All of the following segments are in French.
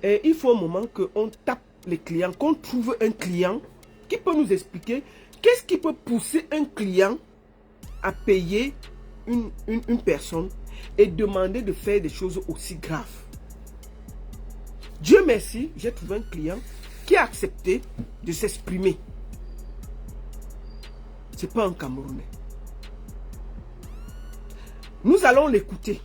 Et il faut un moment qu'on tape les clients, qu'on trouve un client qui peut nous expliquer qu'est-ce qui peut pousser un client à payer une personne et demander de faire des choses aussi graves. Dieu merci, j'ai trouvé un client qui a accepté de s'exprimer. Ce n'est pas un Camerounais. Nous allons l'écouter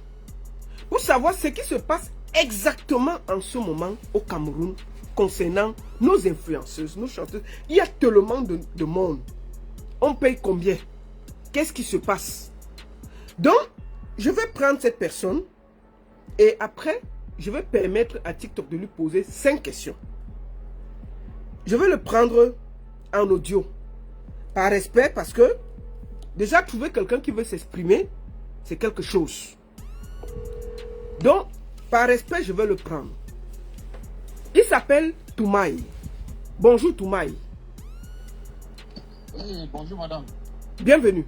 pour savoir ce qui se passe exactement en ce moment au Cameroun concernant nos influenceuses, nos chanteuses. Il y a tellement de monde. On paye combien? Qu'est-ce qui se passe? Donc, je vais prendre cette personne et après, je vais permettre à TikTok de lui poser 5 questions. Je vais le prendre en audio. Par respect, parce que déjà trouver quelqu'un qui veut s'exprimer, c'est quelque chose. Donc, par respect, je vais le prendre. Il s'appelle Toumaï. Bonjour Toumaï. Oui, bonjour madame. Bienvenue.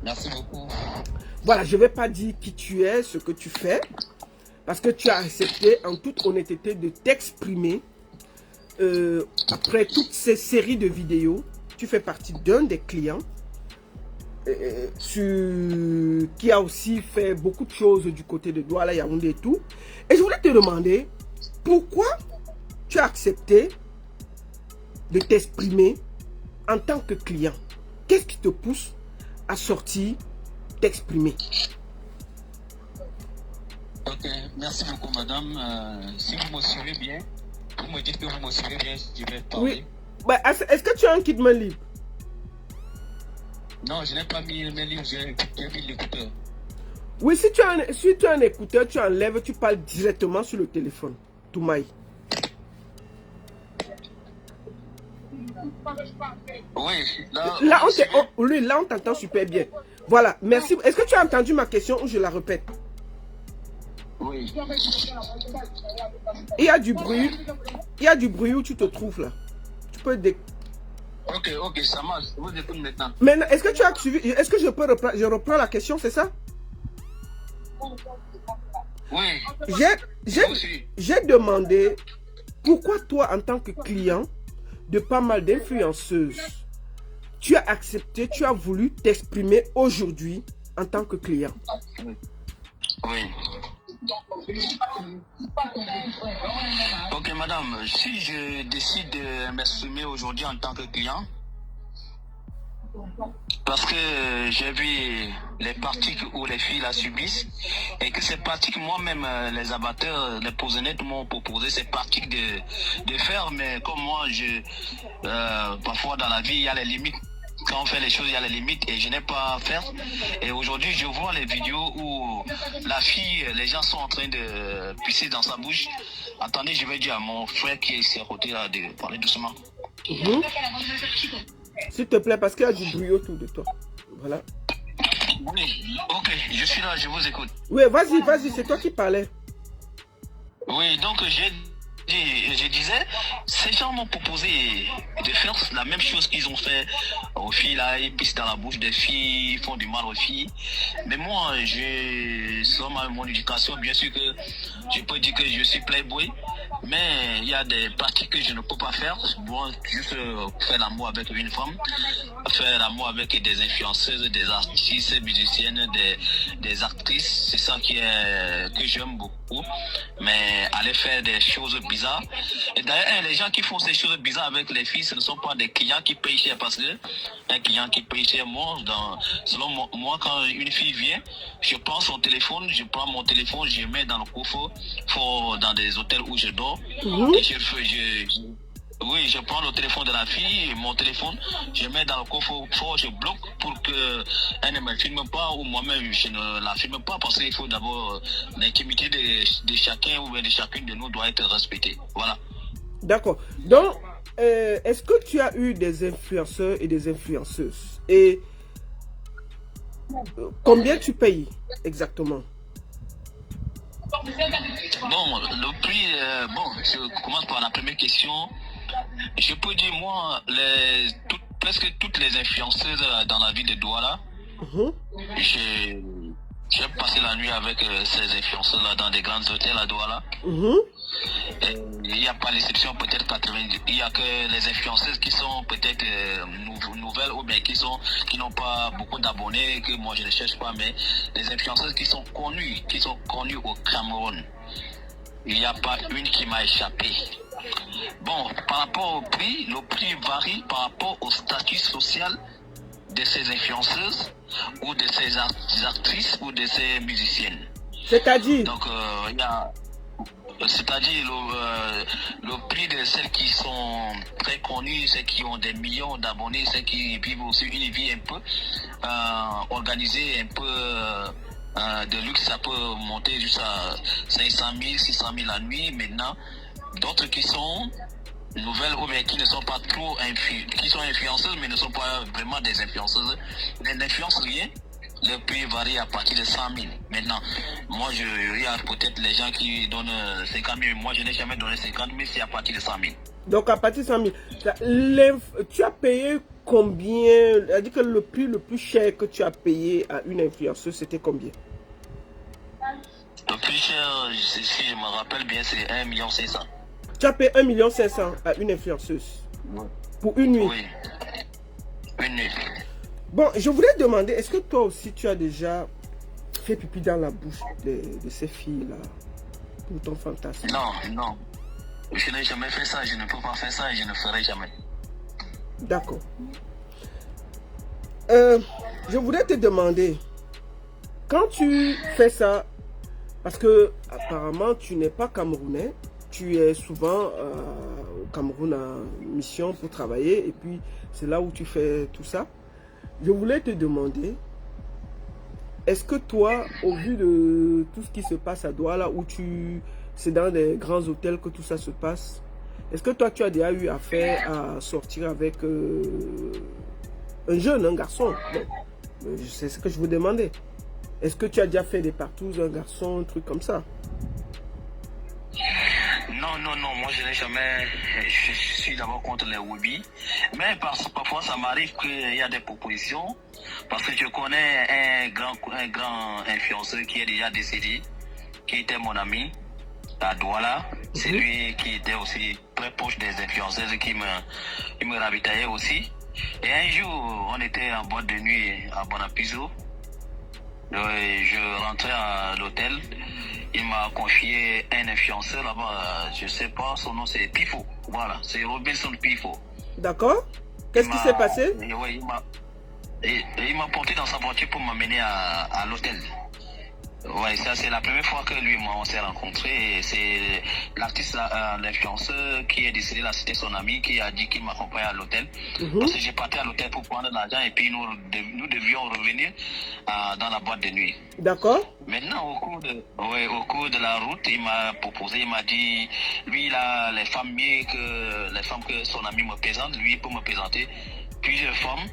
Merci beaucoup. Voilà, je ne vais pas dire qui tu es, ce que tu fais, parce que tu as accepté en toute honnêteté de t'exprimer. Après toutes ces séries de vidéos, tu fais partie d'un des clients qui a aussi fait beaucoup de choses du côté de Douala, Yaoundé et tout. Et je voulais te demander pourquoi tu as accepté de t'exprimer en tant que client. Qu'est-ce qui te pousse à sortir, t'exprimer? Ok, merci beaucoup madame. Si vous me suivez bien, vous me dites que vous me suivez bien, je vais parler. Oui. Bah, est-ce que tu as un kit main libre? Non, je n'ai pas mis mes livres, j'ai mis l'écouteur. Oui, si tu as un écouteur, tu enlèves, tu parles directement sur le téléphone. Toumaï. Oui, là on t'entend super bien. Voilà, merci. Est-ce que tu as entendu ma question ou je la répète? Oui. Il y a du bruit. Il y a du bruit où tu te trouves là. Tu peux... Ok, ça marche. Je vous écoute maintenant. Maintenant, est-ce que tu as suivi? Est-ce que je peux reprendre? Je reprends la question, c'est ça? Oui. J'ai demandé pourquoi toi, en tant que client de pas mal d'influenceuses, tu as accepté, tu as voulu t'exprimer aujourd'hui en tant que client. Oui. Ok, madame, si je décide de m'exprimer aujourd'hui en tant que client, parce que j'ai vu les pratiques où les filles la subissent et que ces pratiques, moi-même, les abatteurs, les posonnettes m'ont proposé ces pratiques de faire, mais comme moi, parfois dans la vie, il y a les limites. Quand on fait les choses, il y a les limites et je n'ai pas à faire. Et aujourd'hui, je vois les vidéos où la fille, les gens sont en train de pisser dans sa bouche. Attendez, je vais dire à mon frère qui est ici à côté là, de parler doucement. S'il te plaît, parce qu'il y a du bruit autour de toi. Voilà. Oui, ok, je suis là, je vous écoute. Oui, vas-y, c'est toi qui parlais. Oui, donc je disais, ces gens m'ont proposé de faire la même chose qu'ils ont fait aux filles là, ils pissent dans la bouche des filles, ils font du mal aux filles. Mais moi, selon mon éducation, bien sûr que je peux dire que je suis playboy, mais il y a des pratiques que je ne peux pas faire. Bon, juste faire l'amour avec une femme, faire l'amour avec des influenceuses, des artistes, musiciennes, des actrices, c'est ça que j'aime beaucoup. Mais aller faire des choses bizarres. Et d'ailleurs, les gens qui font ces choses bizarres avec les filles, ce ne sont pas des clients qui payent cher, parce que un client qui paye cher, moi, selon moi, quand une fille vient, je prends son téléphone, je prends mon téléphone, je mets dans le coffre, dans des hôtels où je dors, et oui, je prends le téléphone de la fille, mon téléphone, je mets dans le coffre fort, je bloque pour qu'elle ne me filme pas, ou moi-même je ne la filme pas, parce qu'il faut d'abord l'intimité de chacun ou de chacune de nous doit être respectée. Voilà. D'accord. Donc, est-ce que tu as eu des influenceurs et des influenceuses? Et combien tu payes exactement? Bon, le prix, je commence par la première question. Je peux dire, moi, presque toutes les influenceuses dans la ville de Douala, j'ai passé la nuit avec ces influenceurs-là dans des grands hôtels à Douala. Il n'y a pas l'exception, peut-être 90. Il n'y a que les influenceuses qui sont peut-être nouvelles ou bien qui n'ont pas beaucoup d'abonnés, que moi je ne cherche pas, mais les influenceuses qui sont connues au Cameroun. Il n'y a pas une qui m'a échappé. Bon, par rapport au prix, le prix varie par rapport au statut social de ces influenceuses ou de ces actrices ou de ces musiciennes. C'est-à-dire? Donc, il y a... C'est-à-dire le prix de celles qui sont très connues, celles qui ont des millions d'abonnés, celles qui vivent aussi une vie un peu organisée, un peu de luxe, ça peut monter jusqu'à 500 000, 600 000 la nuit. Maintenant, d'autres qui sont nouvelles ou bien qui ne sont pas trop qui sont influenceuses mais ne sont pas vraiment des influenceuses, n'influencent rien. Le prix varie à partir de 100 000. Maintenant, moi je regarde peut-être les gens qui donnent 50 000. Moi je n'ai jamais donné 50 000, c'est à partir de 100 000. Donc à partir de 100 000. Tu as payé combien? C'est-à-dire que le prix le plus cher que tu as payé à une influenceuse, c'était combien? Le plus cher, si je me rappelle bien, c'est 1 500 000. Tu as payé 1 500 000 à une influenceuse? Oui. Pour une nuit? Oui. Une nuit. Bon, je voulais demander, est-ce que toi aussi tu as déjà fait pipi dans la bouche de ces filles-là pour ton fantasme? Non, non. Je n'ai jamais fait ça, je ne peux pas faire ça et je ne ferai jamais. D'accord. Je voulais te demander, quand tu fais ça, parce que apparemment tu n'es pas camerounais, tu es souvent au Cameroun en mission pour travailler et puis c'est là où tu fais tout ça. Je voulais te demander, est-ce que toi, au vu de tout ce qui se passe à Douala, où c'est dans des grands hôtels que tout ça se passe, est-ce que toi, tu as déjà eu affaire à sortir avec un jeune, un garçon? Bon, c'est ce que je vous demandais. Est-ce que tu as déjà fait des partous, un garçon, un truc comme ça? Non, non, non, moi je n'ai jamais, je suis d'abord contre les hobbies, mais parfois ça m'arrive qu'il y a des propositions, parce que je connais un grand influenceur qui est déjà décédé, qui était mon ami à Douala. C'est lui qui était aussi très proche des influenceuses qui me ravitaillait aussi. Et un jour, on était en boîte de nuit à Bonapiso. Je rentrais à l'hôtel. Il m'a confié un influenceur là-bas, je sais pas, son nom c'est Pifo. Voilà, c'est Robinson Pifo. D'accord. Qu'est-ce qui s'est passé? Oui, il m'a porté dans sa voiture pour m'amener à l'hôtel. Ouais, ça c'est la première fois que lui et moi on s'est rencontrés. C'est l'artiste, l'influenceur qui est décédé là, c'était son ami qui a dit qu'il m'accompagne à l'hôtel. Parce que j'ai parti à l'hôtel pour prendre l'argent et puis nous devions revenir dans la boîte de nuit. D'accord. Maintenant, au cours de la route, il m'a proposé, il m'a dit, lui il a les femmes que son ami me présente, lui il peut me présenter plusieurs femmes.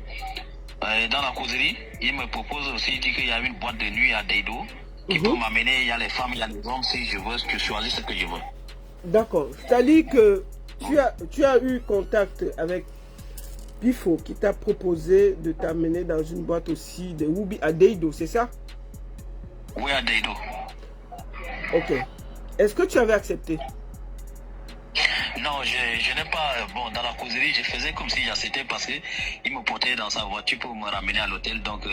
Dans la causerie, il me propose aussi, il dit qu'il y a une boîte de nuit à Deido. Qui peut m'amener, il y a les femmes, il y a les hommes, si je veux, je choisis ce que je veux. D'accord. C'est-à-dire que tu as eu contact avec Pifo qui t'a proposé de t'amener dans une boîte aussi de Woubi à Deido, c'est ça? Oui, à Deido. Ok. Est-ce que tu avais accepté? Non, je n'ai pas... Bon, dans la causerie, je faisais comme si j'acceptais parce qu'il me portait dans sa voiture pour me ramener à l'hôtel. Donc,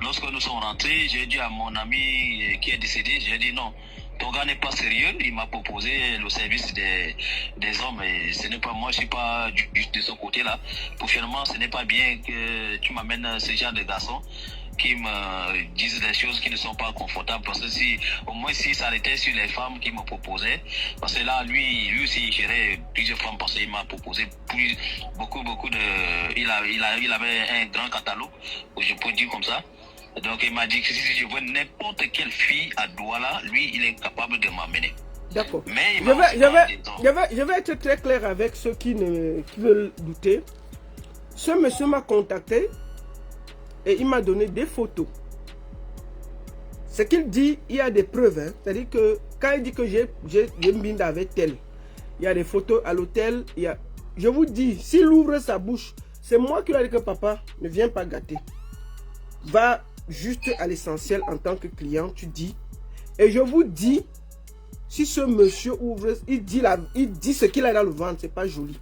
lorsque nous sommes rentrés, j'ai dit à mon ami qui est décédé, j'ai dit non, ton gars n'est pas sérieux. Il m'a proposé le service des hommes et ce n'est pas moi, je ne suis pas de ce côté-là. Prochainement, ce n'est pas bien que tu m'amènes ce genre de garçons qui me disent des choses qui ne sont pas confortables, parce que au moins si ça arrêtait sur les femmes qui me proposaient, parce que là lui aussi il gérait plusieurs femmes, parce qu'il m'a proposé beaucoup de, il avait un grand catalogue, je peux dire comme ça. Donc il m'a dit que si je veux n'importe quelle fille à Douala, lui il est capable de m'amener. D'accord. Je vais être très clair avec ceux qui veulent douter. Ce monsieur m'a contacté et il m'a donné des photos. Ce qu'il dit, il y a des preuves. Hein. C'est-à-dire que quand il dit que j'ai une binde avec tel, il y a des photos à l'hôtel. Je vous dis, s'il ouvre sa bouche, c'est moi qui lui ai dit que papa, ne viens pas gâter. Va juste à l'essentiel en tant que client, tu dis, et je vous dis, si ce monsieur ouvre, il dit ce qu'il a dans le ventre, c'est pas joli.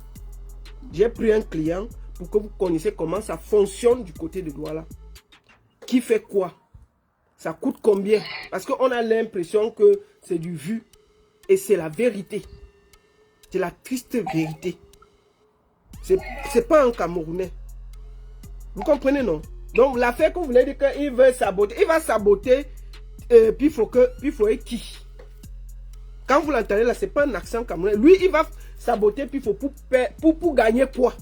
J'ai pris un client pour que vous connaissiez comment ça fonctionne du côté de Douala. Qui fait quoi? Ça coûte combien? Parce qu'on a l'impression que c'est du vu. Et c'est la vérité. C'est la triste vérité. C'est pas un Camerounais. Vous comprenez, non? Donc, l'affaire que vous voulez dire qu'il veut saboter, il va saboter, puis il faut qui? Quand vous l'entendez là, c'est pas un accent camerounais. Lui, il va saboter, puis il faut pour gagner quoi?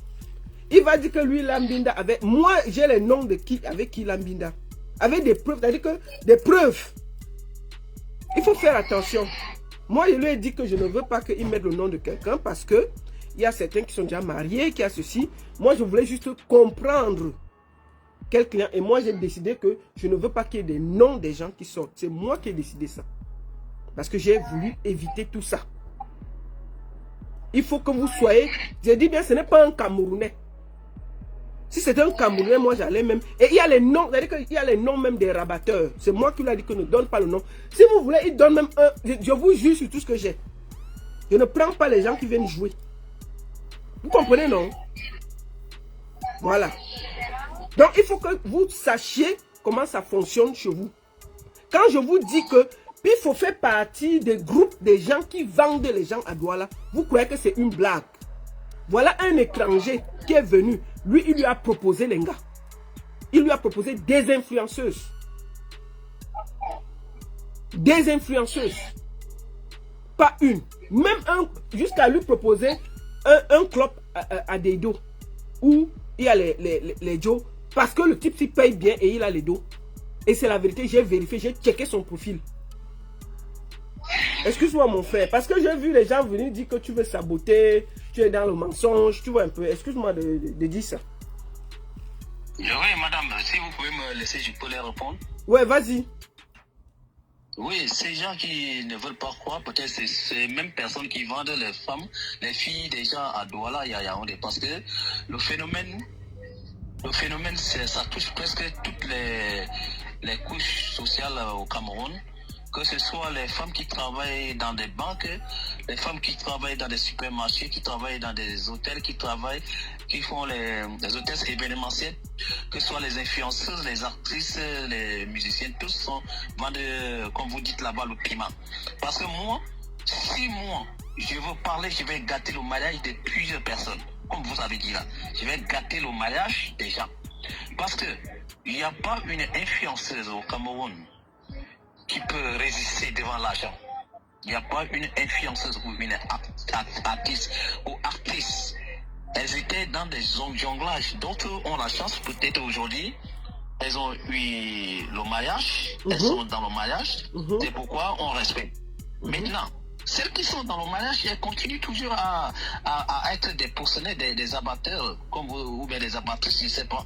Il va dire que lui, Lambinda, avec... Moi, j'ai les noms de qui, avec qui Lambinda. Avec des preuves, c'est-à-dire que des preuves. Il faut faire attention. Moi, je lui ai dit que je ne veux pas qu'il mette le nom de quelqu'un parce que il y a certains qui sont déjà mariés, qui a ceci. Moi, je voulais juste comprendre quel client. Et moi, j'ai décidé que je ne veux pas qu'il y ait des noms des gens qui sortent. C'est moi qui ai décidé ça. Parce que j'ai voulu éviter tout ça. Il faut que vous soyez... J'ai dit bien, ce n'est pas un Camerounais. Si c'était un Camerounais, moi j'allais même... Et il y a les noms, c'est-à-dire qu'il y a les noms même des rabatteurs. C'est moi qui lui ai dit que ne donne pas le nom. Si vous voulez, il donne même un... Je vous jure sur tout ce que j'ai. Je ne prends pas les gens qui viennent jouer. Vous comprenez, non? Voilà. Donc il faut que vous sachiez comment ça fonctionne chez vous. Quand je vous dis que Pifo fait partie des groupes des gens qui vendent les gens à Douala, vous croyez que c'est une blague? Voilà un étranger qui est venu. Lui, il lui a proposé les gars. Il lui a proposé des influenceuses. Des influenceuses. Pas une. Même un, jusqu'à lui proposer un club à des dos. Où il y a les Joe. Parce que le type s'y paye bien et il a les dos. Et c'est la vérité, j'ai vérifié, j'ai checké son profil. Excuse-moi mon frère, parce que j'ai vu les gens venir dire que tu veux saboter, tu es dans le mensonge, tu vois un peu. Excuse-moi de dire ça. Oui, madame, si vous pouvez me laisser, je peux les répondre. Ouais, vas-y. Oui, ces gens qui ne veulent pas croire, peut-être c'est ces mêmes personnes qui vendent les femmes, les filles déjà à Douala et à Yaoundé. Parce que le phénomène ça touche presque toutes les couches sociales au Cameroun. Que ce soit les femmes qui travaillent dans des banques, les femmes qui travaillent dans des supermarchés, qui travaillent dans des hôtels, qui font les hôtels événementiels, que ce soit les influenceuses, les actrices, les musiciennes, tous vendent, comme vous dites là-bas, le piment. Parce que moi, si moi, je veux parler, je vais gâter le mariage de plusieurs personnes. Comme vous avez dit là, je vais gâter le mariage des gens. Parce que il n'y a pas une influenceuse au Cameroun qui peut résister devant l'argent. Il n'y a pas une influenceuse ou une artiste ou actrice. Elles étaient dans des jonglages. D'autres ont la chance, peut-être aujourd'hui, elles ont eu le mariage, elles sont dans le mariage, c'est pourquoi on respecte. Maintenant, celles qui sont dans le mariage, elles continuent toujours à être des pourceneaux, des abatteurs, comme vous, ou bien des abattrices, je ne sais pas.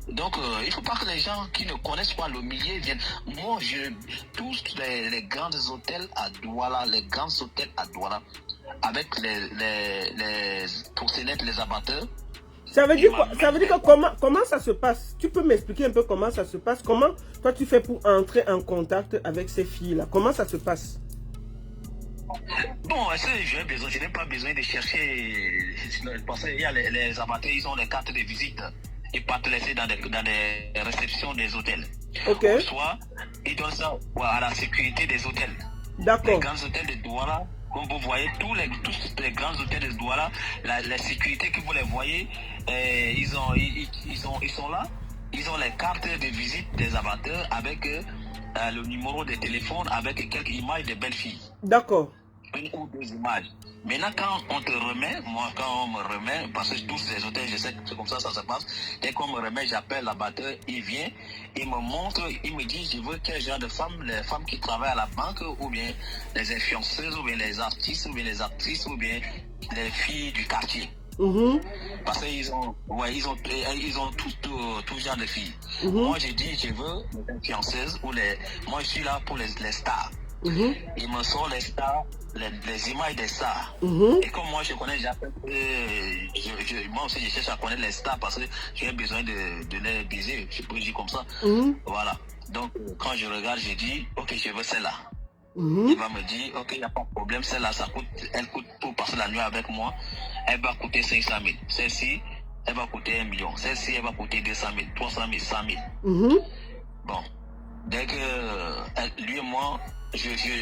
Donc, il ne faut pas que les gens qui ne connaissent pas le milieu viennent. Moi, tous les grands hôtels à Douala, avec les pourcenettes, les abatteurs. Ça veut dire quoi? Ça veut dire que comment ça se passe? Tu peux m'expliquer un peu comment ça se passe? Comment toi tu fais pour entrer en contact avec ces filles-là? Comment ça se passe? Bon, je n'ai pas besoin de chercher. Parce qu'il y a les abatteurs, ils ont les cartes de visite. Ils partent laisser dans des réceptions des hôtels. Ok. Soit ils donnent ça à la sécurité des hôtels. D'accord. Les grands hôtels de Douala, comme vous voyez, tous les grands hôtels de Douala, la sécurité que vous les voyez, ils sont là. Ils ont les cartes de visite des abatteurs avec le numéro de téléphone, avec quelques images de belles filles. D'accord. Une ou deux images. Maintenant, quand on te remet, quand on me remet, parce que tous ces hôtels, je sais que c'est comme ça se passe, dès qu'on me remet, j'appelle l'abatteur, il vient, il me montre, il me dit, je veux quel genre de femmes, les femmes qui travaillent à la banque, ou bien les influenceuses, ou bien les artistes, ou bien les actrices, ou bien les filles du quartier. Parce qu'ils ont tout genre de filles. Moi, je dis, je veux les influenceuses, moi, je suis là pour les stars. Il me sort les stars, les images des stars. Et comme moi je connais déjà, moi aussi je cherche à connaître les stars parce que j'ai besoin de les baiser, je peux dire comme ça. Voilà. Donc quand je regarde, je dis, ok, je veux celle-là. Il va me dire, ok, il n'y a pas de problème, celle-là, elle coûte pour passer la nuit avec moi, elle va coûter 500 000. Celle-ci, elle va coûter 1 million. Celle-ci, elle va coûter 200 000, 300 000, 100 000. Bon, dès que lui et moi,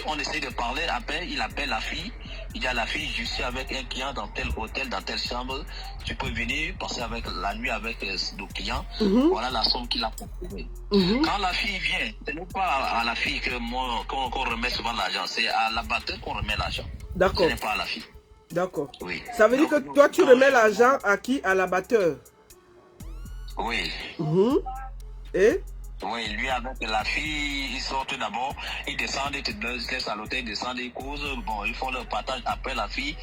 on essaie de parler, après il appelle la fille, il dit à la fille, je suis avec un client dans tel hôtel, dans telle chambre, tu peux venir passer avec la nuit avec le client, voilà la somme qu'il a proposée. Quand la fille vient, ce n'est pas à la fille qu'on remet souvent l'argent, c'est à l'abatteur qu'on remet l'argent. D'accord. Ce n'est pas à la fille. D'accord. Oui. Ça veut dire que toi tu remets l'argent à qui? À l'abatteur? Oui. Et? Oui, lui avec la fille, ils sortent d'abord, ils descendent, ils te laissent à l'hôtel, ils descendent, ils causent, bon, ils font leur partage, après la fille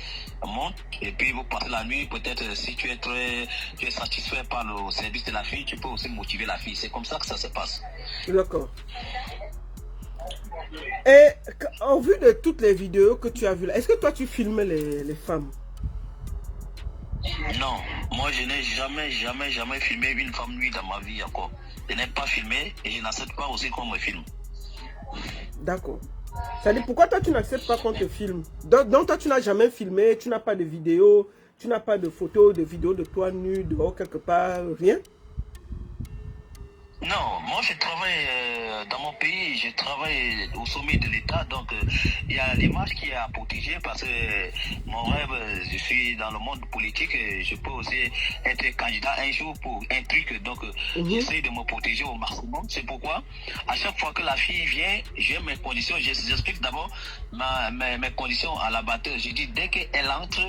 monte, et puis vous passez la nuit, peut-être si tu es satisfait par le service de la fille, tu peux aussi motiver la fille, c'est comme ça que ça se passe. D'accord. Et au vu de toutes les vidéos que tu as vues, est-ce que toi tu filmais les femmes? Non, moi je n'ai jamais filmé une femme nue dans ma vie encore. Je n'ai pas filmé et je n'accepte pas aussi qu'on me filme. D'accord. Ça dit pourquoi toi tu n'acceptes pas qu'on te filme? Donc toi tu n'as jamais filmé, tu n'as pas de vidéo, tu n'as pas de photos, de vidéos de toi nu dehors quelque part, rien? Non, moi je travaille dans mon pays, je travaille au sommet de l'État, donc il y a l'image qui est à protéger parce que mon rêve, je suis dans le monde politique, je peux aussi être candidat un jour pour un truc, donc j'essaie de me protéger au maximum. C'est pourquoi à chaque fois que la fille vient, j'ai mes conditions, j'explique d'abord mes conditions à l'abatteur. Je dis dès qu'elle entre,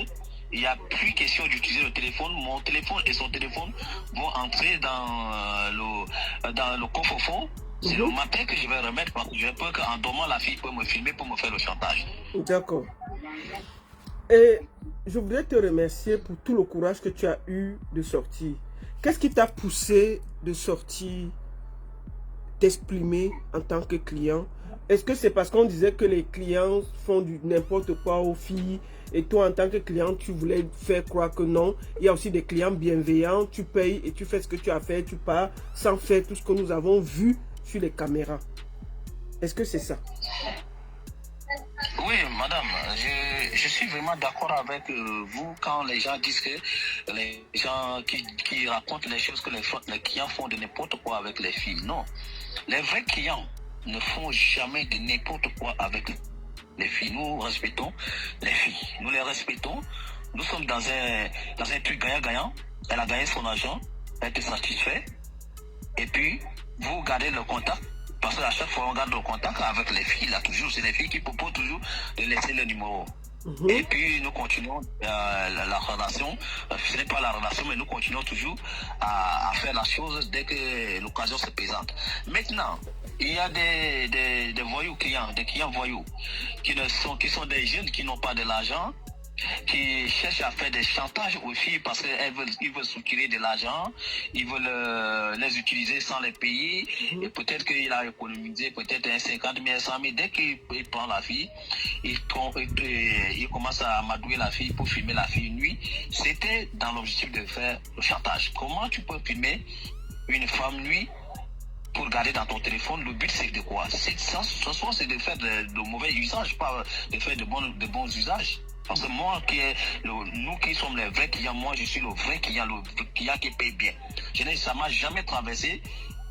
il n'y a plus question d'utiliser le téléphone. Mon téléphone et son téléphone vont entrer dans le coffre-fort. C'est le matin que je vais remettre parce que j'ai peur qu'en dormant, la fille peut me filmer pour me faire le chantage. D'accord. Et je voudrais te remercier pour tout le courage que tu as eu de sortir. Qu'est-ce qui t'a poussé de sortir, t'exprimer en tant que client? Est-ce que c'est parce qu'on disait que les clients font du n'importe quoi aux filles et toi en tant que client tu voulais faire croire que non? Il y a aussi des clients bienveillants, tu payes et tu fais ce que tu as fait, tu pars sans faire tout ce que nous avons vu sur les caméras. Est-ce que c'est ça? Oui, madame, je suis vraiment d'accord avec vous quand les gens disent que les gens qui racontent les choses que les clients font de n'importe quoi avec les filles. Non, les vrais clients ne font jamais de n'importe quoi avec les filles. Nous respectons les filles, nous les respectons. Nous sommes dans un truc gagnant-gagnant. Elle a gagné son argent, elle est satisfaite. Et puis, vous gardez le contact. Parce qu'à chaque fois, on garde le contact avec les filles. Là, toujours, c'est les filles qui proposent toujours de laisser le numéro. Et puis, nous continuons la relation. Ce n'est pas la relation, mais nous continuons toujours à faire la chose dès que l'occasion se présente. Maintenant, il y a des voyous clients, des clients voyous, qui sont des jeunes qui n'ont pas de l'argent, qui cherchent à faire des chantages aux filles parce qu'ils veulent soutirer de l'argent, ils veulent les utiliser sans les payer, et peut-être qu'il a économisé peut-être un 50 000, 100 000, dès qu'il prend la fille, il commence à amadouer la fille pour filmer la fille nuit. C'était dans l'objectif de faire le chantage. Comment tu peux filmer une femme nuit pour garder dans ton téléphone? Le but c'est de quoi? C'est de faire de mauvais usages, pas de faire de bons usages. Parce que moi, nous qui sommes les vrais clients, moi je suis le vrai client qui paye bien. Ça ne m'a jamais traversé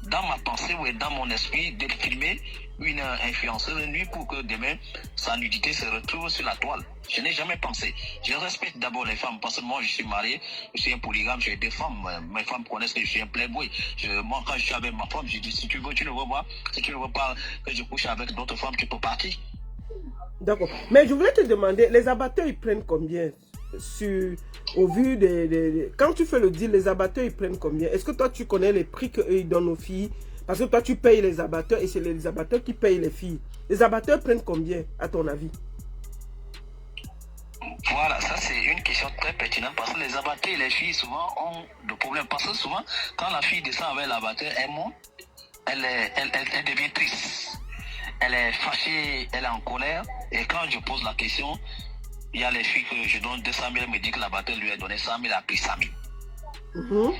dans ma pensée ou dans mon esprit de filmer une influenceuse nuit pour que demain sa nudité se retrouve sur la toile. Je n'ai jamais pensé. Je respecte d'abord les femmes parce que moi je suis marié, je suis un polygame, j'ai deux femmes. Mes femmes connaissent que je suis un playboy. Moi quand je suis avec ma femme, je dis si tu veux, tu ne veux pas. Si tu ne veux pas que je couche avec d'autres femmes, tu peux partir. D'accord. Mais je voulais te demander, les abatteurs, ils prennent combien au vu quand tu fais le deal, les abatteurs, ils prennent combien? Est-ce que toi, tu connais les prix qu'eux, ils donnent aux filles? Parce que toi, tu payes les abatteurs et c'est les abatteurs qui payent les filles. Les abatteurs prennent combien, à ton avis? Voilà, ça c'est une question très pertinente parce que les abatteurs et les filles souvent ont de problèmes. Parce que souvent, quand la fille descend avec l'abatteur, elle monte, elle devient triste. elle est fâchée, elle est en colère. Et quand je pose la question, il y a les filles que je donne 200 000, elle me dit que la batteur lui a donné 100 000, elle a pris 100 000.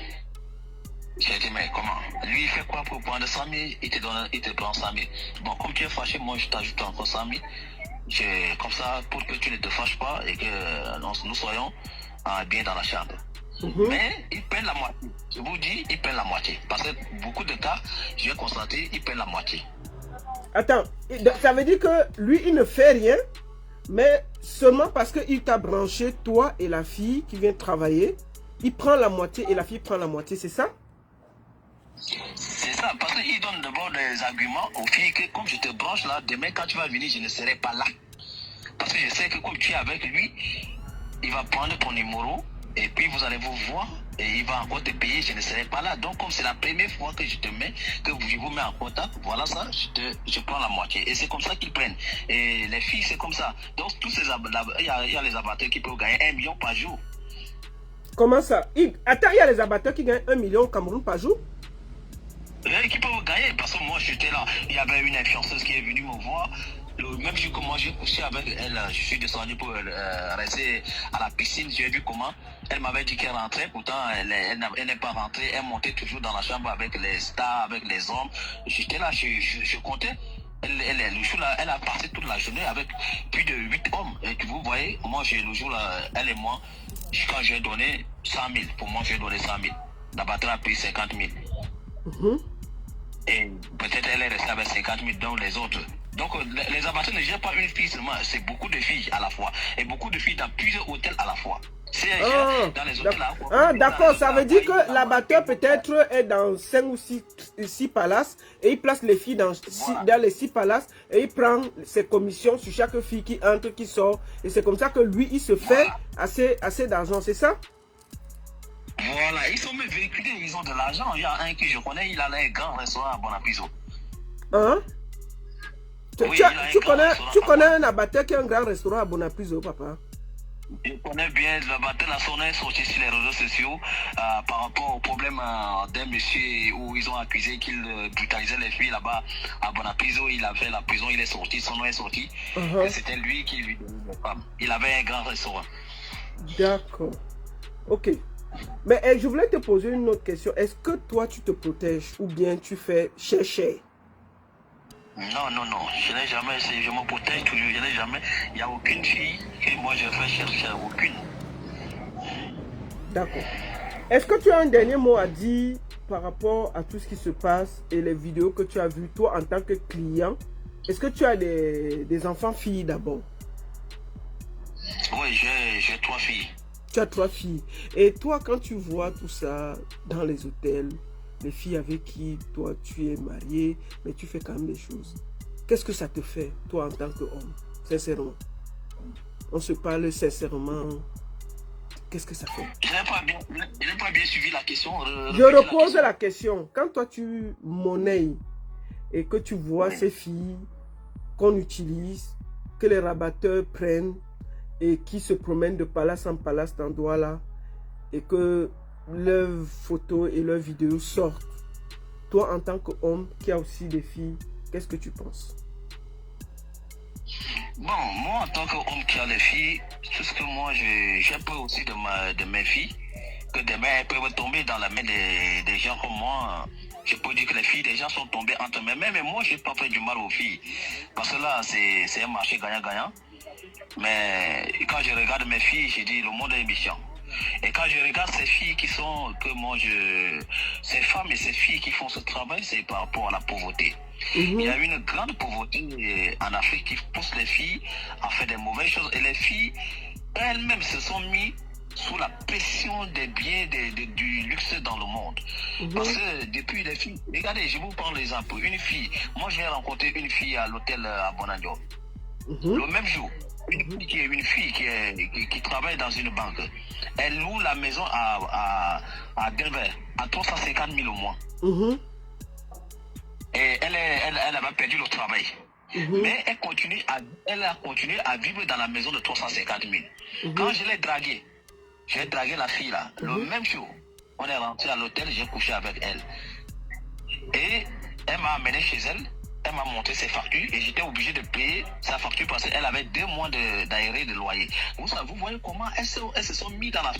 J'ai dit, mais comment? Lui, il fait quoi pour prendre 100 000? Il te prend 100 000. Bon, comme tu es fâché, moi, je t'ajoute encore 100 000. Comme ça, pour que tu ne te fâches pas et que nous soyons bien dans la chambre. Mais ils prennent la moitié. Je vous dis, ils prennent la moitié. Parce que beaucoup de cas, j'ai constaté, ils prennent la moitié. Attends, ça veut dire que lui, il ne fait rien, mais seulement parce qu'il t'a branché, toi et la fille qui vient travailler, il prend la moitié et la fille prend la moitié, c'est ça? C'est ça, parce qu'il donne d'abord des arguments aux filles que comme je te branche là, demain quand tu vas venir, je ne serai pas là. Parce que je sais que comme tu es avec lui, il va prendre ton numéro et puis vous allez vous voir et il va encore te payer, je ne serai pas là. Donc comme c'est la première fois que je te mets, que je vous mets en contact, voilà ça, je prends la moitié. Et c'est comme ça qu'ils prennent. Et les filles, c'est comme ça. Donc tous ces il y a les abatteurs qui peuvent gagner 1 million par jour. Comment ça? Attends, il y a les abatteurs qui gagnent 1 million au Cameroun par jour? Qui peuvent gagner, parce que moi j'étais là, il y avait une influenceuse qui est venue me voir. Le même jour que moi j'ai couché avec elle, je suis descendu pour rester à la piscine, j'ai vu comment elle m'avait dit qu'elle rentrait, pourtant elle n'est pas rentrée, elle montait toujours dans la chambre avec les stars, avec les hommes. J'étais là, je comptais. Le jour là, elle a passé toute la journée avec plus de 8 hommes. Et vous voyez, moi le jour là, elle et moi, quand j'ai donné 100 000, pour moi j'ai donné 100 000. La batterie a pris 50 000. Et peut-être elle est restée avec 50 000 dans les autres. Donc les abatteurs ne gèrent pas une fille seulement, c'est beaucoup de filles à la fois. Et beaucoup de filles dans plusieurs hôtels à la fois. Dans les hôtels à la fois. Ah, d'accord, ça veut dire que l'abatteur peut-être est dans 5 ou 6 palaces et il place les filles dans les 6 palaces et il prend ses commissions sur chaque fille qui entre, qui sort. Et c'est comme ça que lui, il se fait assez d'argent, c'est ça? Voilà, ils sont même véhiculés, ils ont de l'argent. Il y a un que je connais, il a un grand restaurant à Bonapiso. Hein? Oui, tu connais un abatteur qui a un grand restaurant à Bonapiso, papa? Je connais bien l'abatteur, la son est sorti sur les réseaux sociaux par rapport au problème d'un monsieur où ils ont accusé qu'il brutalisait les filles là-bas à Bonapiso. Il a fait la prison, il est sorti, son nom est sorti. Et c'était lui qui lui donnait les femmes. Il avait un grand restaurant. D'accord. Ok. Mais je voulais te poser une autre question. Est-ce que toi, tu te protèges ou bien tu fais cher? Non. Je n'ai jamais, je me protège toujours. Je n'ai jamais, il n'y a aucune fille que moi je fais cher, aucune. D'accord. Est-ce que tu as un dernier mot à dire par rapport à tout ce qui se passe et les vidéos que tu as vues, toi, en tant que client? Est-ce que tu as des enfants filles d'abord? Oui, j'ai 3 filles. Tu as 3 filles. Et toi, quand tu vois tout ça dans les hôtels, les filles avec qui toi tu es marié, mais tu fais quand même des choses, qu'est-ce que ça te fait, toi, en tant qu'homme, sincèrement? On se parle sincèrement. Qu'est-ce que ça fait? Je n'ai pas bien suivi la question. Je repose la question. Quand toi tu monnaies et que tu vois ces filles qu'on utilise, que les rabatteurs prennent, et qui se promènent de palace en palace d'endroits là, et que leurs photos et leurs vidéos sortent, toi en tant qu'homme qui a aussi des filles, qu'est-ce que tu penses? Bon, moi en tant qu'homme qui a des filles, tout ce que moi j'ai peur aussi de mes filles, que demain elles peuvent tomber dans la main des gens comme moi. Je peux dire que les filles des gens sont tombées entre mes mains, mais moi je n'ai pas fait du mal aux filles. Parce que là c'est un marché gagnant-gagnant. Mais quand je regarde mes filles, je dis le monde est méchant. Et quand je regarde ces filles ces femmes et ces filles qui font ce travail, c'est par rapport à la pauvreté. Il y a une grande pauvreté en Afrique qui pousse les filles à faire des mauvaises choses. Et les filles elles-mêmes se sont mises sous la pression des biens du luxe dans le monde. Parce que depuis les filles, regardez, je vous prends l'exemple. Une fille, moi j'ai rencontré une fille à l'hôtel à Bonandio. Le même jour. Une fille qui travaille dans une banque. Elle loue la maison à Denver à 350 000 au mois. Et elle avait perdu le travail. Mais elle a continué à vivre dans la maison de 350 000. Quand je l'ai draguée, j'ai dragué la fille là. Le même jour, on est rentré à l'hôtel, j'ai couché avec elle. Et elle m'a amené chez elle. elle m'a montré ses factures et j'étais obligé de payer sa facture parce qu'elle avait 2 mois d'aéré de loyer. Vous voyez comment elles se sont mis dans la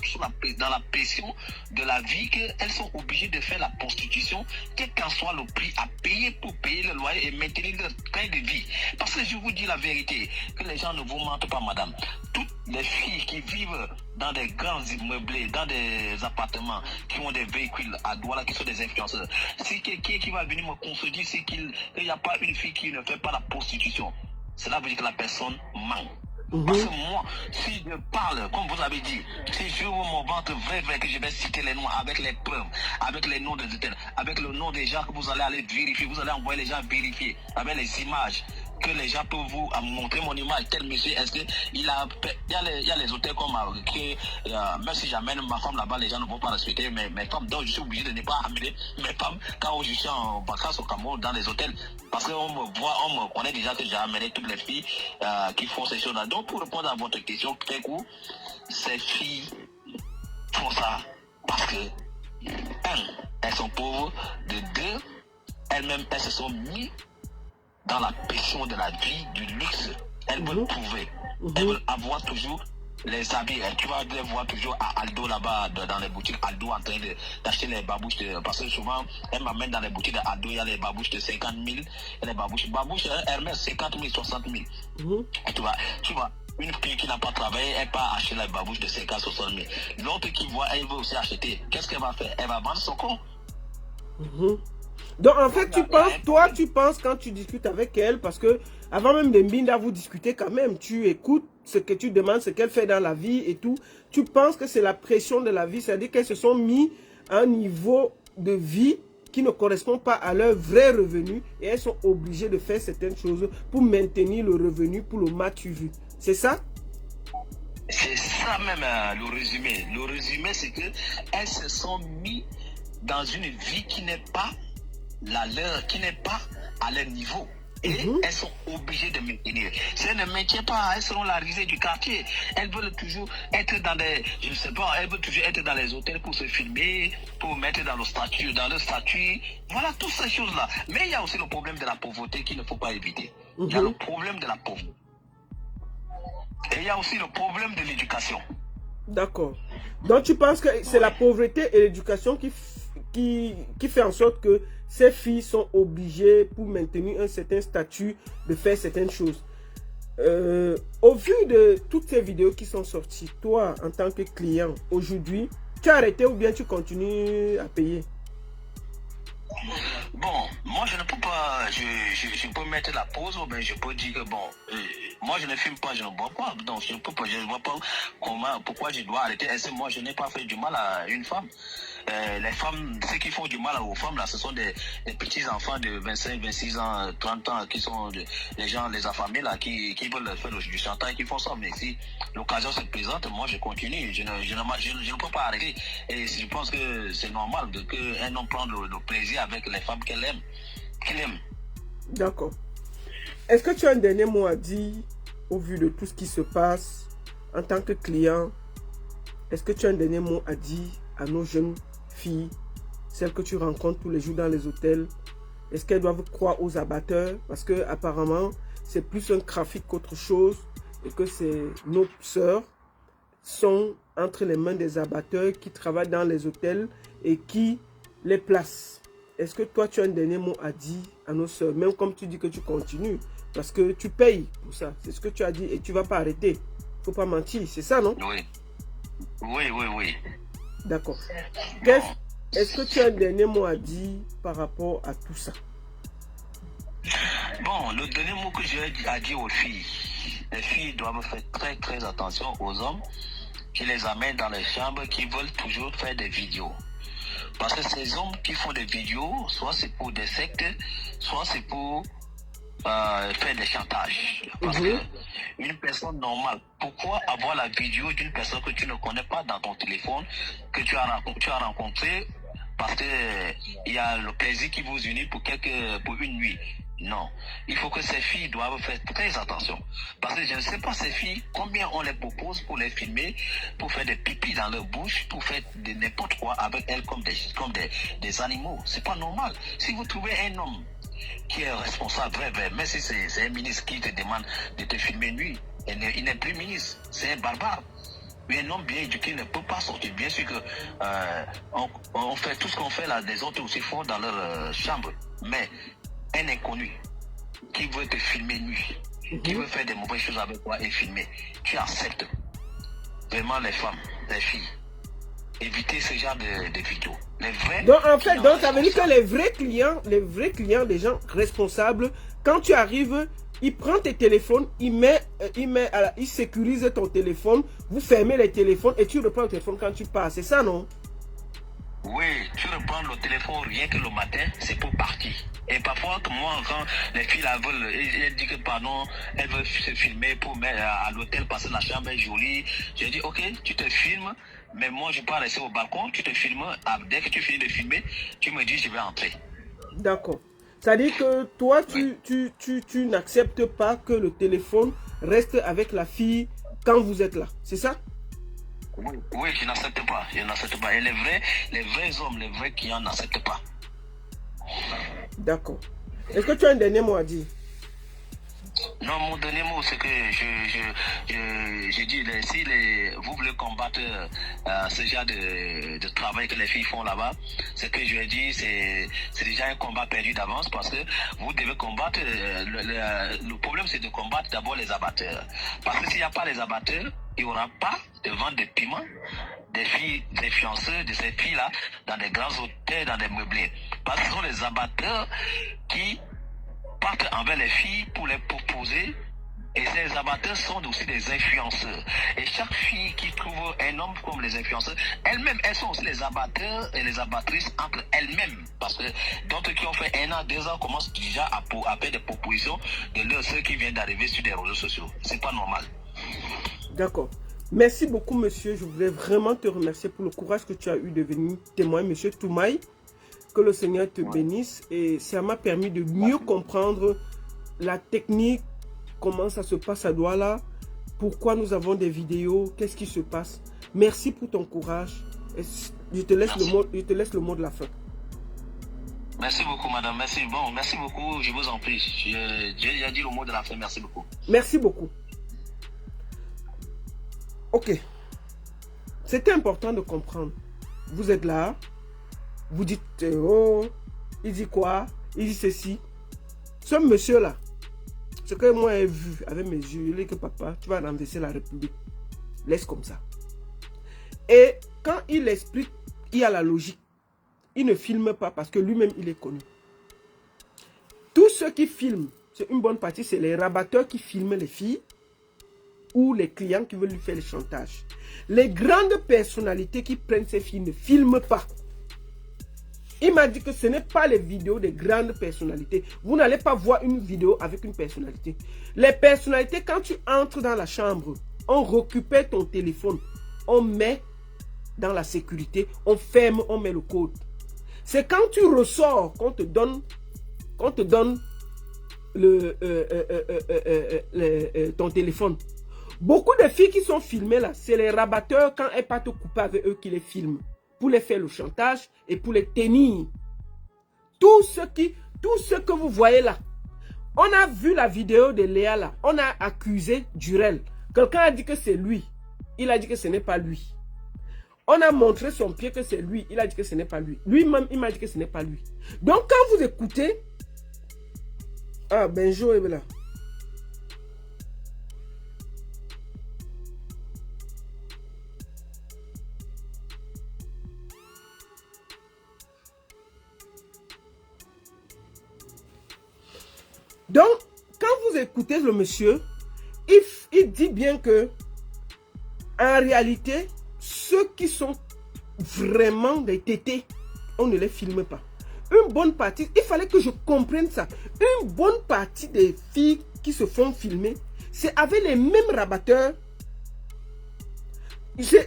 pression de la vie, qu'elles sont obligées de faire la prostitution, quel qu'en soit le prix à payer pour payer le loyer et maintenir leur train de vie. Parce que je vous dis la vérité, que les gens ne vous mentent pas, madame. Toutes les filles qui vivent dans des grands immeubles, dans des appartements, qui ont des véhicules à Douala, qui sont des influenceurs, si quelqu'un qui va venir me contredire, c'est qu'il n'y a pas une fille qui ne fait pas la prostitution, cela veut dire que la personne ment. Parce que moi, si je parle, comme vous avez dit, si je ouvre mon ventre vrai, que je vais citer les noms avec les preuves, avec les noms des hôtels, avec le nom des gens que vous allez aller vérifier, vous allez envoyer les gens vérifier, avec les images, que les gens peuvent vous montrer mon image, tel monsieur, est-ce que il y a les hôtels comme même si j'amène ma femme là-bas, les gens ne vont pas respecter mes femmes, donc je suis obligé de ne pas amener mes femmes quand je suis en vacances au Cameroun dans les hôtels, parce qu'on me connaît déjà que j'ai amené toutes les filles qui font ces choses-là. Donc pour répondre à votre question, très court, ces filles font ça parce que, elles sont pauvres, de deux, elles-mêmes, elles se sont mises dans la pression de la vie, du luxe. Elles veulent prouver. Elles veulent avoir toujours les habits. Tu vas les voir toujours à Aldo là-bas, dans les boutiques Aldo, en train d'acheter les babouches. Parce que souvent, elles m'amènent dans les boutiques d'Aldo, il y a les babouches de 50 000. Et les babouches Hermès, 50 000, 60 000. Et tu vois, une fille qui n'a pas travaillé, elle part acheter les babouches de 50 000, 60 000. L'autre qui voit, elle veut aussi acheter. Qu'est-ce qu'elle va faire? Elle va vendre son corps. Donc en fait, tu penses quand tu discutes avec elle, parce que avant même de Mbinda, vous discutez quand même, tu écoutes ce que tu demandes, ce qu'elle fait dans la vie et tout, tu penses que c'est la pression de la vie, c'est-à-dire qu'elles se sont mis à un niveau de vie qui ne correspond pas à leur vrai revenu et elles sont obligées de faire certaines choses pour maintenir le revenu, pour le matu vu. C'est ça? C'est ça même le résumé. Le résumé, c'est que elles se sont mis dans une vie qui n'est pas la leur, qui n'est pas à leur niveau. Et elles sont obligées de maintenir. Si elles ne maintiennent pas, elles seront la risée du quartier. Elles veulent toujours être dans des, je ne sais pas, elles veulent toujours être dans les hôtels pour se filmer, pour mettre dans le statut, Voilà, toutes ces choses-là. Mais il y a aussi le problème de la pauvreté qu'il ne faut pas éviter. Il y a le problème de la pauvreté. Et il y a aussi le problème de l'éducation. D'accord. Donc tu penses que c'est la pauvreté et l'éducation qui fait en sorte que ces filles sont obligées, pour maintenir un certain statut, de faire certaines choses. Au vu de toutes ces vidéos qui sont sorties, toi, en tant que client, aujourd'hui, tu as arrêté ou bien tu continues à payer? Bon, moi je ne peux pas, je peux mettre la pause, mais je peux dire que bon, moi je ne fume pas, je ne bois pas, donc je ne peux pas, je ne vois pas pourquoi je dois arrêter. Est-ce que moi je n'ai pas fait du mal à une femme? Les femmes, ceux qui font du mal aux femmes là, ce sont des petits enfants de 25, 26 ans, 30 ans qui sont les gens, les affamés là, qui veulent faire du chantage, qui font ça. Mais si l'occasion se présente, moi je continue, je ne peux pas arrêter. Et je pense que c'est normal qu'un homme prenne le plaisir avec les femmes qu'elle aime. D'accord. Est-ce que tu as un dernier mot à dire au vu de tout ce qui se passe en tant que client? Est-ce que tu as un dernier mot à dire à nos jeunes filles, celles que tu rencontres tous les jours dans les hôtels? Est-ce qu'elles doivent croire aux abatteurs? Parce que apparemment c'est plus un trafic qu'autre chose et que nos sœurs sont entre les mains des abatteurs qui travaillent dans les hôtels et qui les placent. Est-ce que toi tu as un dernier mot à dire à nos sœurs? Même comme tu dis que tu continues, parce que tu payes pour ça, c'est ce que tu as dit et tu vas pas arrêter. Faut pas mentir, c'est ça, non? Oui. D'accord. Est-ce que tu as un dernier mot à dire par rapport à tout ça? Bon, le dernier mot que j'ai à dire aux filles, les filles doivent faire très très attention aux hommes qui les amènent dans les chambres, qui veulent toujours faire des vidéos. Parce que ces hommes qui font des vidéos, soit c'est pour des sectes, soit c'est pour faire des chantages. Parce que une personne normale, pourquoi avoir la vidéo d'une personne que tu ne connais pas dans ton téléphone, que tu as rencontré parce que il y a le plaisir qui vous unit pour une nuit? Non. Il faut que ces filles doivent faire très attention. Parce que je ne sais pas ces filles, combien on les propose pour les filmer, pour faire des pipis dans leur bouche, pour faire n'importe quoi avec elles comme des animaux. C'est pas normal. Si vous trouvez un homme qui est responsable, mais si c'est un ministre qui te demande de te filmer nuit, il n'est plus ministre, c'est un barbare. Mais un homme bien éduqué ne peut pas sortir. Bien sûr que on fait tout ce qu'on fait là, des autres aussi font dans leur chambre. Mais un inconnu qui veut te filmer nuit, qui veut faire des mauvaises choses avec toi et filmer, tu acceptes. Vraiment les femmes, les filles, évitez ce genre de vidéos. Les vrais donc en fait, donc ça veut dire que les vrais clients, les gens responsables, quand tu arrives, il prend tes téléphones, il sécurise ton téléphone, vous fermez les téléphones et tu reprends le téléphone quand tu pars, c'est ça non? Oui, tu reprends le téléphone rien que le matin, c'est pour partir. Et parfois, moi, quand les filles la veulent, elles disent que pardon, elles veulent se filmer pour mettre à l'hôtel parce que la chambre est jolie. J'ai dit, ok, tu te filmes, mais moi, je peux rester au balcon, tu te filmes. Dès que tu finis de filmer, tu me dis, je vais entrer. D'accord. C'est-à-dire que toi, tu n'acceptes pas que le téléphone reste avec la fille quand vous êtes là, c'est ça? Oui, je n'accepte pas. Et les vrais hommes, les vrais clients n'acceptent pas. D'accord. Est-ce que tu as un dernier mot à dire? Non, mon dernier mot, c'est que je dis, si vous voulez combattre ce genre de travail que les filles font là-bas, ce que je dis, c'est déjà un combat perdu d'avance parce que vous devez combattre, le problème c'est de combattre d'abord les abatteurs. Parce que s'il n'y a pas les abatteurs, il n'y aura pas de vente de piment, des filles, des fianceurs de ces filles-là, dans des grands hôtels, dans des meublés. Parce que ce sont les abatteurs qui partent envers les filles pour les proposer. Et ces abatteurs sont aussi des influenceurs. Et chaque fille qui trouve un homme comme les influenceurs, elles-mêmes, elles sont aussi les abatteurs et les abattrices entre elles-mêmes. Parce que d'autres qui ont fait 1 an, 2 ans commencent déjà à faire des propositions de ceux qui viennent d'arriver sur des réseaux sociaux. C'est pas normal. D'accord. Merci beaucoup, monsieur. Je voulais vraiment te remercier pour le courage que tu as eu de venir témoigner, monsieur Toumaï. Que le Seigneur te bénisse. Et ça m'a permis de mieux comprendre la technique, comment ça se passe à Douala, pourquoi nous avons des vidéos, qu'est-ce qui se passe. Merci pour ton courage. Et je te laisse le mot de la fin. Merci beaucoup, madame. Merci. Bon, merci beaucoup. Je vous en prie. J'ai déjà dit le mot de la fin. Merci beaucoup. Merci beaucoup. Ok. C'était important de comprendre. Vous êtes là. Vous dites, oh, il dit quoi? Il dit ceci. Ce monsieur-là, ce que moi j'ai vu avec mes yeux, il dit que papa, tu vas renverser la République. Laisse comme ça. Et quand il explique, il y a la logique. Il ne filme pas parce que lui-même, il est connu. Tous ceux qui filment, c'est une bonne partie, c'est les rabatteurs qui filment les filles ou les clients qui veulent lui faire le chantage. Les grandes personnalités qui prennent ces filles ne filment pas. Il m'a dit que ce n'est pas les vidéos des grandes personnalités. Vous n'allez pas voir une vidéo avec une personnalité. Les personnalités, quand tu entres dans la chambre, on récupère ton téléphone, on met dans la sécurité, on ferme, on met le code. C'est quand tu ressors qu'on te donne ton téléphone. Beaucoup de filles qui sont filmées là, c'est les rabatteurs quand elles partent couper avec eux qui les filment. Pour les faire le chantage et pour les tenir. Tout ce que vous voyez là. On a vu la vidéo de Léa là. On a accusé Durel. Quelqu'un a dit que c'est lui. Il a dit que ce n'est pas lui. On a montré son pied que c'est lui. Il a dit que ce n'est pas lui. Lui-même, il m'a dit que ce n'est pas lui. Donc quand vous écoutez... Ah, Benjo est là. Donc, quand vous écoutez le monsieur, il dit bien que, en réalité, ceux qui sont vraiment des tétés, on ne les filme pas. Une bonne partie, il fallait que je comprenne ça. Une bonne partie des filles qui se font filmer, c'est avec les mêmes rabatteurs.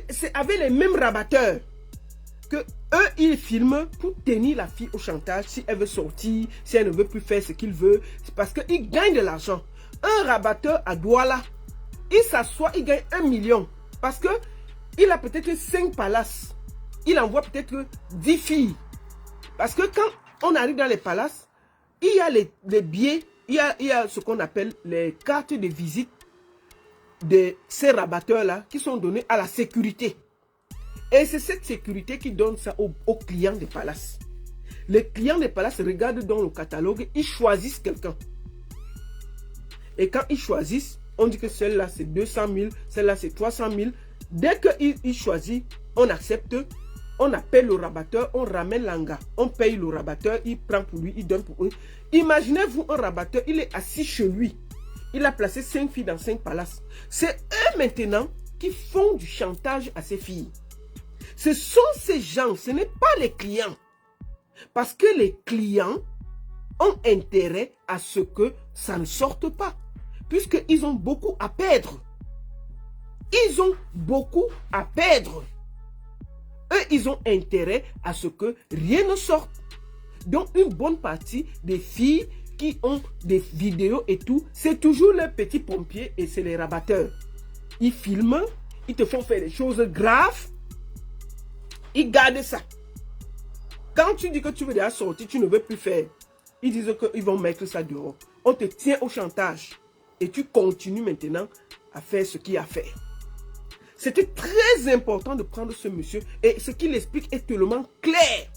C'est avec les mêmes rabatteurs que eux, ils filment pour tenir la fille au chantage. Si elle veut sortir, si elle ne veut plus faire ce qu'il veut, c'est parce qu'ils gagnent de l'argent. Un rabatteur à Douala, il s'assoit, il gagne 1 million. Parce que il a peut-être 5 palaces. Il envoie peut-être 10 filles. Parce que quand on arrive dans les palaces, il y a les billets, il y a ce qu'on appelle les cartes de visite de ces rabatteurs-là qui sont donnés à la sécurité. Et c'est cette sécurité qui donne ça aux clients des palaces. Les clients des palaces regardent dans le catalogue, ils choisissent quelqu'un. Et quand ils choisissent, on dit que celle-là c'est 200 000, celle-là c'est 300 000. Dès qu'ils choisissent, on accepte, on appelle le rabatteur, on ramène l'anga, on paye le rabatteur, il prend pour lui, il donne pour eux. Imaginez-vous un rabatteur, il est assis chez lui. Il a placé 5 filles dans 5 palaces. C'est eux maintenant qui font du chantage à ces filles. Ce sont ces gens, ce n'est pas les clients. Parce que les clients ont intérêt à ce que ça ne sorte pas. Puisqu'ils ont beaucoup à perdre. Ils ont beaucoup à perdre. Eux, ils ont intérêt à ce que rien ne sorte. Donc, une bonne partie des filles qui ont des vidéos et tout, c'est toujours les petits pompiers et c'est les rabatteurs. Ils filment, ils te font faire des choses graves, ils gardent ça. Quand tu dis que tu veux déjà sortir, tu ne veux plus faire, ils disent qu'ils vont mettre ça dehors. On te tient au chantage et tu continues maintenant à faire ce qu'il y a à faire. C'était très important de prendre ce monsieur et ce qu'il explique est tellement clair.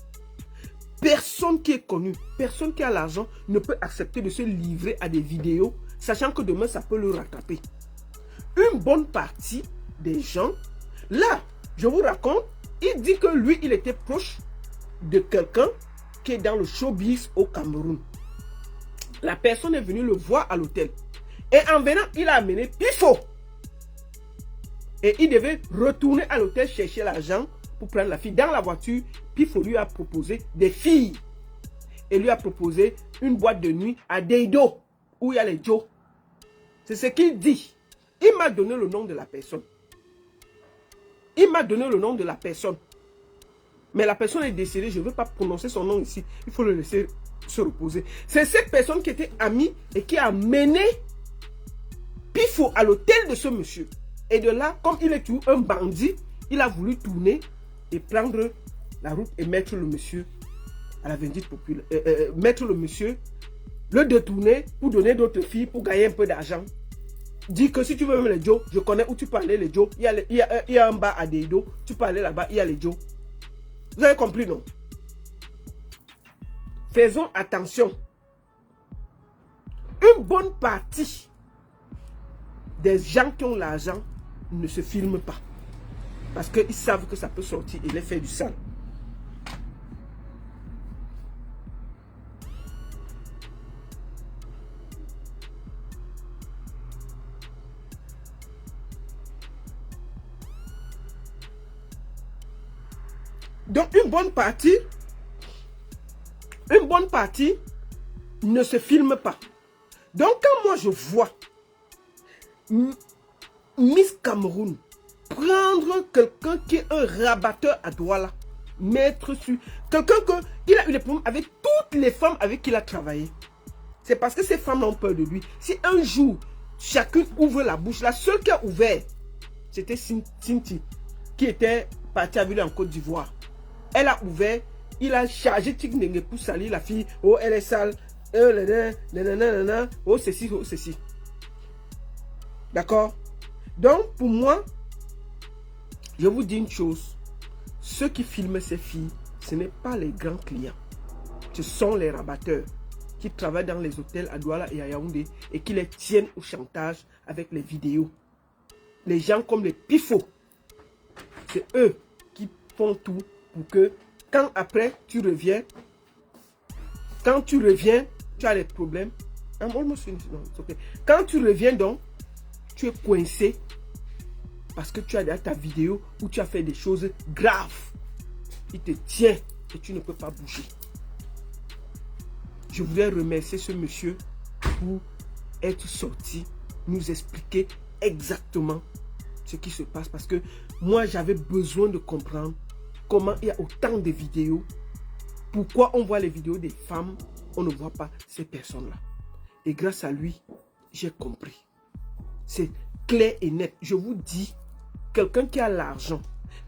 Personne qui est connu, personne qui a l'argent ne peut accepter de se livrer à des vidéos, sachant que demain ça peut le rattraper. Une bonne partie des gens, là, je vous raconte, il dit que lui, il était proche de quelqu'un qui est dans le showbiz au Cameroun. La personne est venue le voir à l'hôtel. Et en venant, il a amené Pifo. Et il devait retourner à l'hôtel chercher l'argent pour prendre la fille. Dans la voiture, Pifo lui a proposé des filles. Et lui a proposé une boîte de nuit à Deido, où il y a les Joe. C'est ce qu'il dit. Il m'a donné le nom de la personne. Il m'a donné le nom de la personne. Mais la personne est décédée. Je ne veux pas prononcer son nom ici. Il faut le laisser se reposer. C'est cette personne qui était amie et qui a mené Pifo à l'hôtel de ce monsieur. Et de là, comme il est tout un bandit, il a voulu tourner et prendre la route et mettre le monsieur à la vindicte populaire. Mettre le monsieur, le détourner pour donner d'autres filles, pour gagner un peu d'argent. Dis que si tu veux même les Joe, je connais où tu peux aller les Joe. Il y a un bar à Deido, tu peux aller là-bas, il y a les Joe. Vous avez compris, non? Faisons attention. Une bonne partie des gens qui ont l'argent ne se filment pas. Parce qu'ils savent que ça peut sortir et les faire du sale. Donc une bonne partie ne se filme pas. Donc quand moi je vois Miss Cameroun prendre quelqu'un qui est un rabatteur à Douala, mettre sur quelqu'un qui a eu des problèmes avec toutes les femmes avec qui il a travaillé. C'est parce que ces femmes ont peur de lui. Si un jour, chacune ouvre la bouche, la seule qui a ouvert, c'était Cinti, qui était partie avec lui en Côte d'Ivoire. Elle a ouvert, il a chargé Tignégué pour salir la fille. Oh, elle est sale. Oh, ceci, oh, ceci. D'accord? Donc, pour moi, je vous dis une chose. Ceux qui filment ces filles, ce n'est pas les grands clients. Ce sont les rabatteurs qui travaillent dans les hôtels à Douala et à Yaoundé et qui les tiennent au chantage avec les vidéos. Les gens comme les Pifos, c'est eux qui font tout pour que quand après tu reviens, tu as les problèmes. Quand tu reviens donc, tu es coincé parce que tu as ta vidéo où tu as fait des choses graves. Il te tient et tu ne peux pas bouger. Je voudrais remercier ce monsieur pour être sorti, nous expliquer exactement ce qui se passe. Parce que moi, j'avais besoin de comprendre comment il y a autant de vidéos. Pourquoi on voit les vidéos des femmes, on ne voit pas ces personnes-là. Et grâce à lui, j'ai compris. C'est clair et net. Je vous dis, quelqu'un qui a l'argent,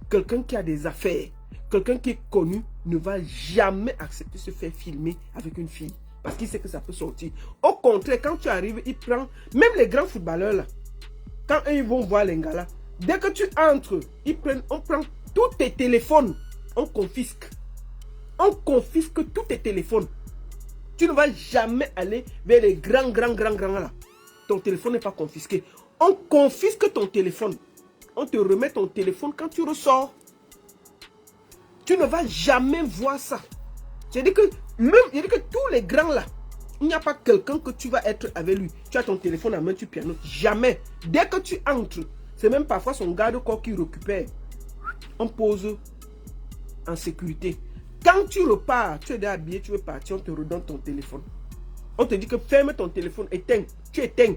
quelqu'un qui a des affaires, quelqu'un qui est connu, ne va jamais accepter de se faire filmer avec une fille. Parce qu'il sait que ça peut sortir. Au contraire, quand tu arrives, il prend... Même les grands footballeurs, là, quand eux, ils vont voir les gars, là, dès que tu entres, on prend tous tes téléphones. On confisque. On confisque tous tes téléphones. Tu ne vas jamais aller vers les grands, là. Ton téléphone n'est pas confisqué. On confisque ton téléphone. On te remet ton téléphone quand tu ressors. Tu ne vas jamais voir ça. C'est-à-dire que, tous les grands là, il n'y a pas quelqu'un que tu vas être avec lui. Tu as ton téléphone à main, tu pianotes. Jamais. Dès que tu entres, c'est même parfois son garde-corps qui récupère. On pose en sécurité. Quand tu repars, tu es déjà habillé, tu veux partir, on te redonne ton téléphone. On te dit que ferme ton téléphone, éteins. Tu éteins.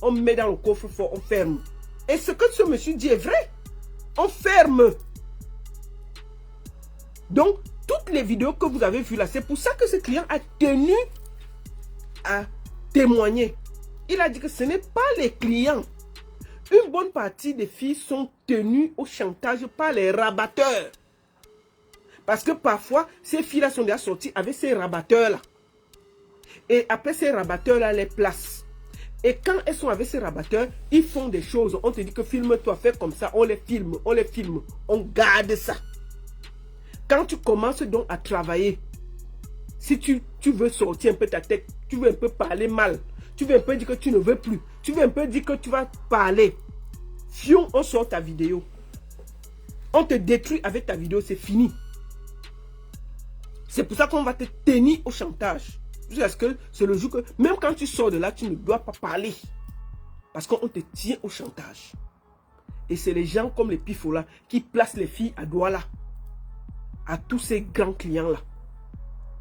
On met dans le coffre-fort, on ferme. Et ce que ce monsieur dit est vrai. On ferme. Donc, toutes les vidéos que vous avez vues là, c'est pour ça que ce client a tenu à témoigner. Il a dit que ce n'est pas les clients. Une bonne partie des filles sont tenues au chantage par les rabatteurs. Parce que parfois, ces filles-là sont déjà sorties avec ces rabatteurs-là. Et après, ces rabatteurs-là les placent. Et quand elles sont avec ces rabatteurs, ils font des choses. On te dit que filme-toi, fais comme ça. On les filme, on garde ça. Quand tu commences donc à travailler, si tu veux sortir un peu ta tête, tu veux un peu parler mal, tu veux un peu dire que tu ne veux plus, tu veux un peu dire que tu vas parler, fion, on sort ta vidéo. On te détruit avec ta vidéo, c'est fini. C'est pour ça qu'on va te tenir au chantage. Jusqu'à ce que c'est le jour que, même quand tu sors de là, tu ne dois pas parler. Parce qu'on te tient au chantage. Et c'est les gens comme les pifos là qui placent les filles à Douala. À tous ces grands clients-là.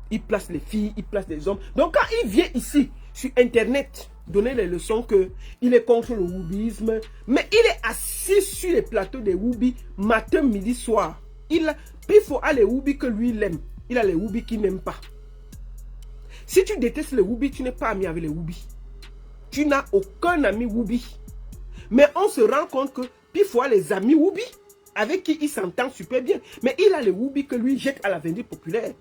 Il place les filles, il place les hommes. Donc quand il vient ici, sur Internet, donner les leçons qu'il est contre le woobisme, mais il est assis sur les plateaux des woobies, matin, midi, soir. Il faut aller les woobies que lui, il aime. Il a les woobies qu'il n'aime pas. Si tu détestes les woobies, tu n'es pas ami avec les woobies. Tu n'as aucun ami woobie. Mais on se rend compte que Pifo a les amis woobies avec qui il s'entend super bien. Mais il a les woobies que lui jette à la vendue populaire.